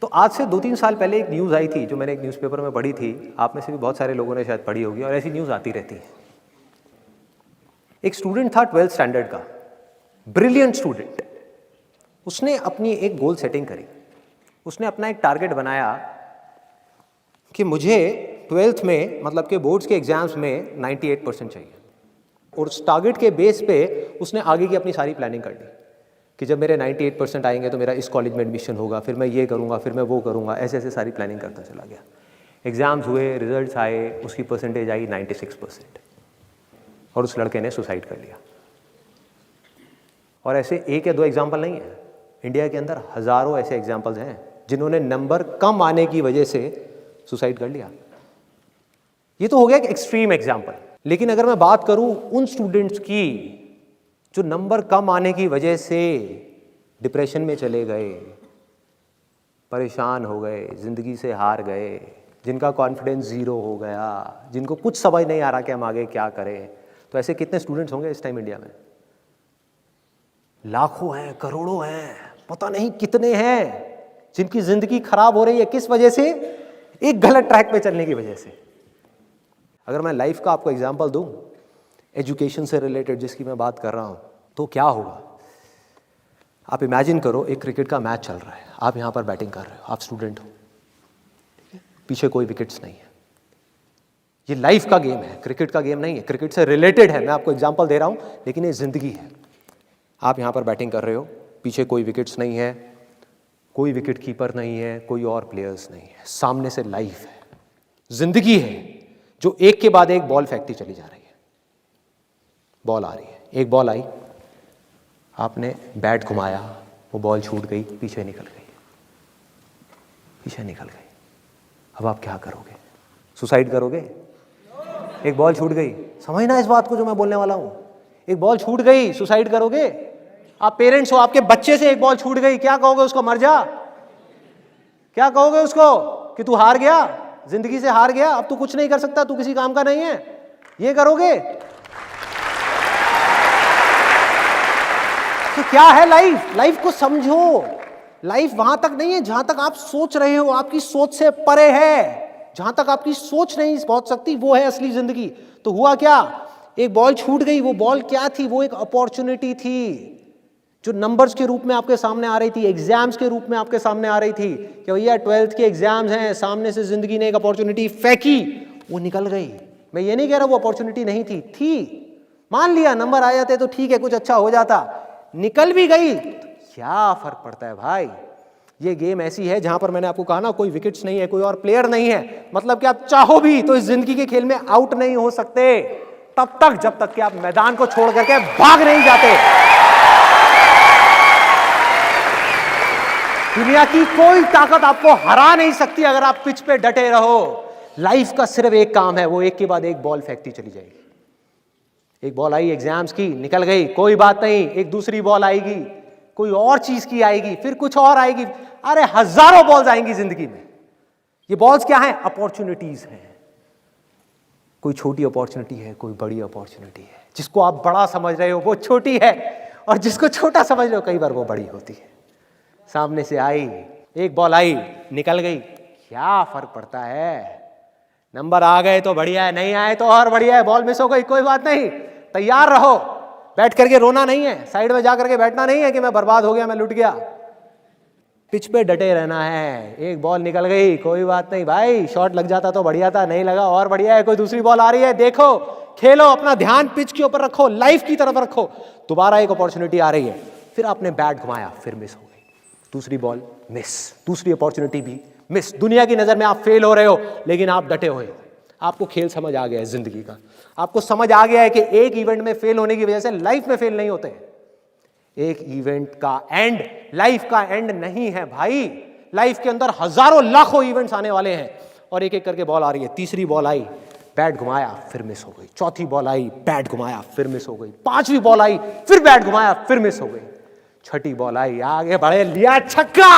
तो आज से 2-3 साल पहले एक न्यूज़ आई थी जो मैंने एक न्यूज़पेपर में पढ़ी थी। आप में से भी बहुत सारे लोगों ने शायद पढ़ी होगी और ऐसी न्यूज़ आती रहती है। एक स्टूडेंट था 12th स्टैंडर्ड का, ब्रिलियंट स्टूडेंट। उसने अपनी एक गोल सेटिंग करी। उसने अपना एक टारगेट बनाया कि मुझे 12th में मतलब कि बोर्ड्स के एग्जाम्स में 98% चाहिए। और उस टारगेट के बेस पे उसने आगे की अपनी सारी प्लानिंग कर ली कि जब मेरे 98% आएंगे तो मेरा इस कॉलेज में एडमिशन होगा, फिर मैं ये करूँगा, फिर मैं वो करूँगा। ऐसे ऐसे सारी प्लानिंग करता चला गया। एग्ज़ाम्स हुए, रिजल्ट्स आए, उसकी परसेंटेज आई 96% और उस लड़के ने सुसाइड कर लिया। और ऐसे एक या दो एग्जाम्पल नहीं है, इंडिया के अंदर हज़ारों ऐसे एग्जाम्पल्स हैं जिन्होंने नंबर कम आने की वजह से सुसाइड कर लिया। ये तो हो गया एक एक्सट्रीम एग्जाम्पल। लेकिन अगर मैं बात करूं उन स्टूडेंट्स की जो नंबर कम आने की वजह से डिप्रेशन में चले गए, परेशान हो गए, ज़िंदगी से हार गए, जिनका कॉन्फिडेंस ज़ीरो हो गया, जिनको कुछ समझ नहीं आ रहा कि हम आगे क्या करें, तो ऐसे कितने स्टूडेंट्स होंगे इस टाइम इंडिया में? लाखों हैं, करोड़ों हैं, पता नहीं कितने हैं जिनकी ज़िंदगी खराब हो रही है। किस वजह से? एक गलत ट्रैक पे चलने की वजह से। अगर मैं लाइफ का आपको एग्जांपल दूं, एजुकेशन से रिलेटेड जिसकी मैं बात कर रहा हूं, तो क्या होगा? आप इमेजिन करो एक क्रिकेट का मैच चल रहा है, आप यहां पर बैटिंग कर रहे हो, आप स्टूडेंट हो, ठीक है? पीछे कोई विकेट्स नहीं है। ये लाइफ का गेम है, क्रिकेट का गेम नहीं है, क्रिकेट से रिलेटेड है। मैं आपको एग्जांपल दे रहा हूं, लेकिन ये जिंदगी है। आप यहां पर बैटिंग कर रहे हो, पीछे कोई विकेट्स नहीं है, कोई विकेट कीपर नहीं है, कोई और प्लेयर्स नहीं है, सामने से लाइफ है, जिंदगी है जो एक के बाद एक बॉल फेंकती चली जा रही है। बॉल आ रही है, एक बॉल आई, आपने बैट घुमाया, वो बॉल छूट गई, पीछे निकल गई, पीछे निकल गई। अब आप क्या करोगे? सुसाइड करोगे? एक बॉल छूट गई, समझना इस बात को जो मैं बोलने वाला हूं। एक बॉल छूट गई, सुसाइड करोगे? आप पेरेंट्स हो, आपके बच्चे से एक बॉल छूट गई, क्या कहोगे उसको? मर जा? क्या कहोगे उसको कि तू हार गया, जिंदगी से हार गया, अब तू कुछ नहीं कर सकता, तू किसी काम का नहीं है? ये करोगे? तो क्या है लाइफ? लाइफ को समझो। लाइफ वहां तक नहीं है जहां तक आप सोच रहे हो, आपकी सोच से परे है। जहां तक आपकी सोच नहीं पहुंच सकती वो है असली जिंदगी। तो हुआ क्या? एक बॉल छूट गई। वो बॉल क्या थी? वो एक अपॉर्चुनिटी थी जो नंबर्स के रूप में आपके सामने आ रही थी, एग्जाम्स के रूप में आपके सामने आ रही थी कि भैया 12th के एग्जाम्स हैं, सामने से जिंदगी ने एक अपॉर्चुनिटी फेंकी, वो निकल गई। मैं ये नहीं कह रहा वो अपॉर्चुनिटी नहीं थी, मान लिया नंबर आ जाते तो ठीक है, कुछ अच्छा हो जाता, निकल भी गई तो क्या फर्क पड़ता है भाई? ये गेम ऐसी है जहां पर मैंने आपको कहा ना, कोई विकेट्स नहीं है, कोई और प्लेयर नहीं है, मतलब कि आप चाहो भी तो इस जिंदगी के खेल में आउट नहीं हो सकते तब तक जब तक कि आप मैदान को छोड़ करके भाग नहीं जाते। दुनिया की कोई ताकत आपको हरा नहीं सकती अगर आप पिच पे डटे रहो। लाइफ का सिर्फ एक काम है, वो एक के बाद एक बॉल फेंकती चली जाएगी। एक बॉल आई एग्जाम्स की, निकल गई, कोई बात नहीं, एक दूसरी बॉल आएगी, कोई और चीज की आएगी, फिर कुछ और आएगी। अरे हजारों बॉल्स आएंगी जिंदगी में। ये बॉल्स क्या हैं? अपॉर्चुनिटीज हैं। कोई छोटी अपॉर्चुनिटी है, कोई बड़ी अपॉर्चुनिटी है। जिसको आप बड़ा समझ रहे हो वो छोटी है, और जिसको छोटा समझ रहे हो कई बार वो बड़ी होती है। सामने से आई, एक बॉल आई, निकल गई, क्या फर्क पड़ता है? नंबर आ गए तो बढ़िया है, नहीं आए तो और बढ़िया है। बॉल मिस हो गई, कोई बात नहीं, तैयार रहो। बैठ करके रोना नहीं है, साइड में जा करके बैठना नहीं है कि मैं बर्बाद हो गया, मैं लुट गया। पिच पे डटे रहना है। एक बॉल निकल गई, कोई बात नहीं भाई, शॉट लग जाता तो बढ़िया था, नहीं लगा और बढ़िया है, कोई दूसरी बॉल आ रही है, देखो, खेलो, अपना ध्यान पिच के ऊपर रखो, लाइफ की तरफ रखो। दोबारा एक अपॉर्चुनिटी आ रही है, फिर आपने बैट घुमाया, फिर मिस हो गई, दूसरी बॉल मिस, दूसरी अपॉर्चुनिटी भी मिस। दुनिया की नजर में आप फेल हो रहे हो, लेकिन आप डटे हुए हो। आपको खेल समझ आ गया है जिंदगी का। आपको समझ आ गया है कि एक इवेंट में फेल होने की वजह से लाइफ में फेल नहीं होते। एक इवेंट का एंड लाइफ का एंड नहीं है भाई। लाइफ के अंदर हजारों लाखों इवेंट्स आने वाले हैं और एक एक करके बॉल आ रही है। तीसरी बॉल आई, बैट घुमाया, फिर मिस हो गई। चौथी बॉल आई, बैट घुमाया, फिर मिस हो गई। पांचवी बॉल आई, फिर बैट घुमाया, फिर मिस हो गई। छठी बॉल आई, आगे बढ़े, लिया छक्का।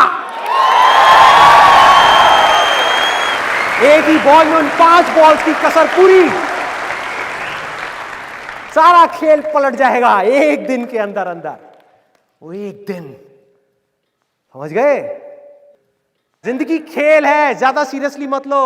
एक ही बॉल में उन 5 बॉल्स की कसर पूरी। सारा खेल पलट जाएगा एक दिन के अंदर अंदर। वो एक दिन, समझ गए? जिंदगी खेल है, ज्यादा सीरियसली मत लो।